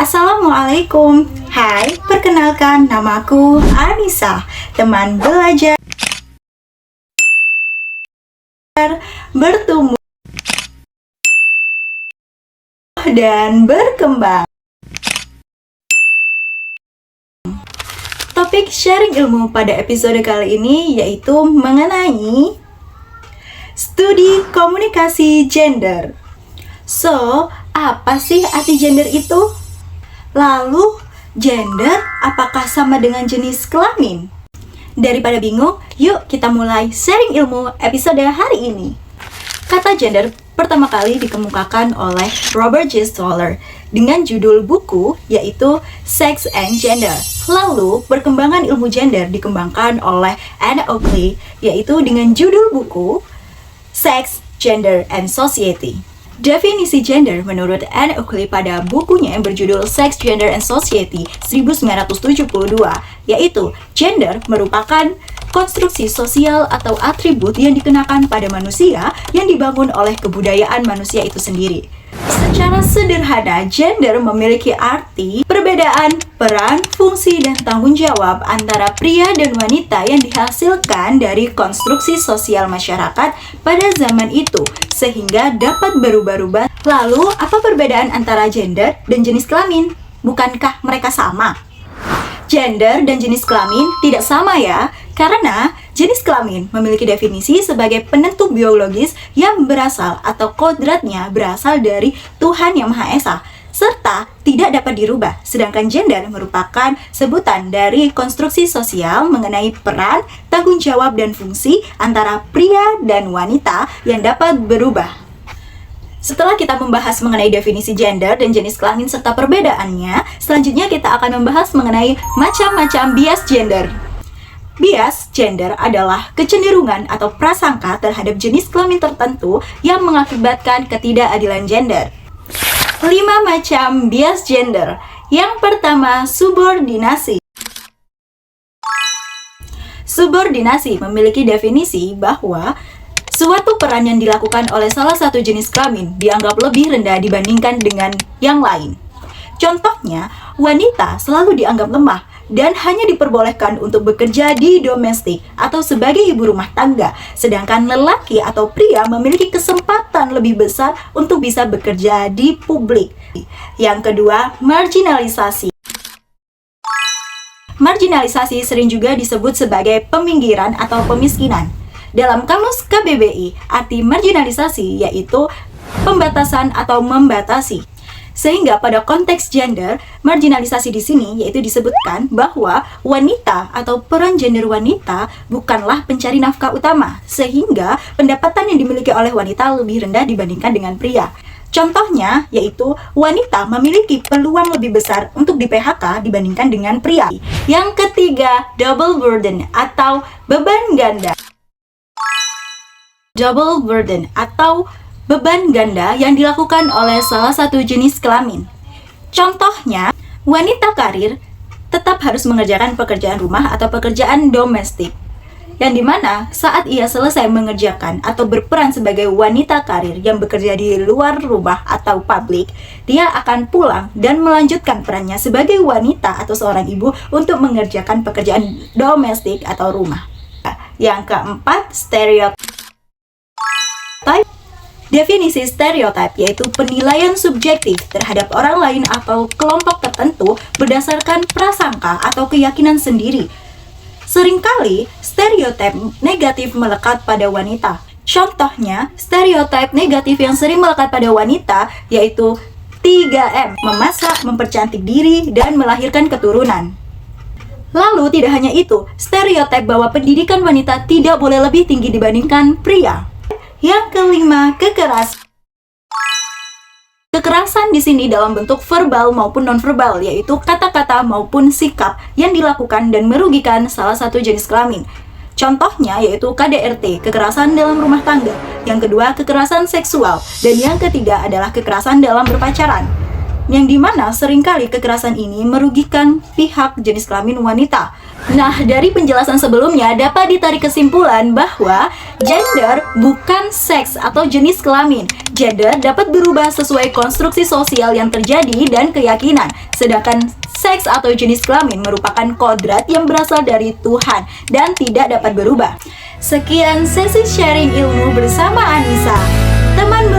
Assalamualaikum. Hai, perkenalkan namaku Anissa, teman belajar bertumbuh dan berkembang. Topik sharing ilmu pada episode kali ini yaitu mengenai studi komunikasi gender. So, apa sih arti gender itu? Lalu, gender apakah sama dengan jenis kelamin? Daripada bingung, yuk kita mulai sharing ilmu episode hari ini. Kata gender pertama kali dikemukakan oleh Robert J. Stoller dengan judul buku yaitu Sex and Gender. Lalu, perkembangan ilmu gender dikembangkan oleh Anne Oakley yaitu dengan judul buku Sex, Gender, and Society. Definisi gender menurut Anne Oakley pada bukunya yang berjudul Sex, Gender, and Society 1972, yaitu gender merupakan konstruksi sosial atau atribut yang dikenakan pada manusia yang dibangun oleh kebudayaan manusia itu sendiri. Secara sederhana, gender memiliki arti perbedaan peran, fungsi, dan tanggung jawab antara pria dan wanita yang dihasilkan dari konstruksi sosial masyarakat pada zaman itu, sehingga dapat berubah-ubah. Lalu, apa perbedaan antara gender dan jenis kelamin? Bukankah mereka sama? Gender dan jenis kelamin tidak sama ya, karena jenis kelamin memiliki definisi sebagai penentu biologis yang berasal atau kodratnya berasal dari Tuhan Yang Maha Esa, serta tidak dapat dirubah. Sedangkan gender merupakan sebutan dari konstruksi sosial mengenai peran, tanggung jawab, dan fungsi antara pria dan wanita yang dapat berubah. Setelah kita membahas mengenai definisi gender dan jenis kelamin serta perbedaannya, selanjutnya kita akan membahas mengenai macam-macam bias gender. Bias gender adalah kecenderungan atau prasangka terhadap jenis kelamin tertentu yang mengakibatkan ketidakadilan gender. 5 macam bias gender. Yang pertama, subordinasi. Subordinasi memiliki definisi bahwa suatu peran yang dilakukan oleh salah satu jenis kelamin dianggap lebih rendah dibandingkan dengan yang lain. Contohnya, wanita selalu dianggap lemah dan hanya diperbolehkan untuk bekerja di domestik atau sebagai ibu rumah tangga, sedangkan lelaki atau pria memiliki kesempatan lebih besar untuk bisa bekerja di publik. Yang kedua, marginalisasi. Marginalisasi sering juga disebut sebagai peminggiran atau pemiskinan. Dalam kamus KBBI, arti marginalisasi yaitu pembatasan atau membatasi. Sehingga pada konteks gender, marginalisasi di sini yaitu disebutkan bahwa wanita atau peran gender wanita bukanlah pencari nafkah utama, sehingga pendapatan yang dimiliki oleh wanita lebih rendah dibandingkan dengan pria. Contohnya yaitu wanita memiliki peluang lebih besar untuk di PHK dibandingkan dengan pria. Yang ketiga, double burden atau beban ganda. Double burden atau beban ganda yang dilakukan oleh salah satu jenis kelamin. Contohnya, wanita karir tetap harus mengerjakan pekerjaan rumah atau pekerjaan domestik, yang dimana saat ia selesai mengerjakan atau berperan sebagai wanita karir yang bekerja di luar rumah atau publik, dia akan pulang dan melanjutkan perannya sebagai wanita atau seorang ibu untuk mengerjakan pekerjaan domestik atau rumah. Yang keempat, stereotip. Definisi stereotip yaitu penilaian subjektif terhadap orang lain atau kelompok tertentu berdasarkan prasangka atau keyakinan sendiri. Seringkali stereotip negatif melekat pada wanita. Contohnya, stereotip negatif yang sering melekat pada wanita yaitu 3M, memasak, mempercantik diri, dan melahirkan keturunan. Lalu tidak hanya itu, stereotip bahwa pendidikan wanita tidak boleh lebih tinggi dibandingkan pria. Yang kelima, kekerasan. Kekerasan di sini dalam bentuk verbal maupun nonverbal, yaitu kata-kata maupun sikap yang dilakukan dan merugikan salah satu jenis kelamin. Contohnya yaitu KDRT, kekerasan dalam rumah tangga. Yang kedua, kekerasan seksual. Dan yang ketiga adalah kekerasan dalam berpacaran. yang dimana seringkali kekerasan ini merugikan pihak jenis kelamin wanita. Nah, dari penjelasan sebelumnya dapat ditarik kesimpulan bahwa gender bukan seks atau jenis kelamin. Gender dapat berubah sesuai konstruksi sosial yang terjadi dan keyakinan, sedangkan seks atau jenis kelamin merupakan kodrat yang berasal dari Tuhan dan tidak dapat berubah. Sekian sesi sharing ilmu bersama Anissa. Teman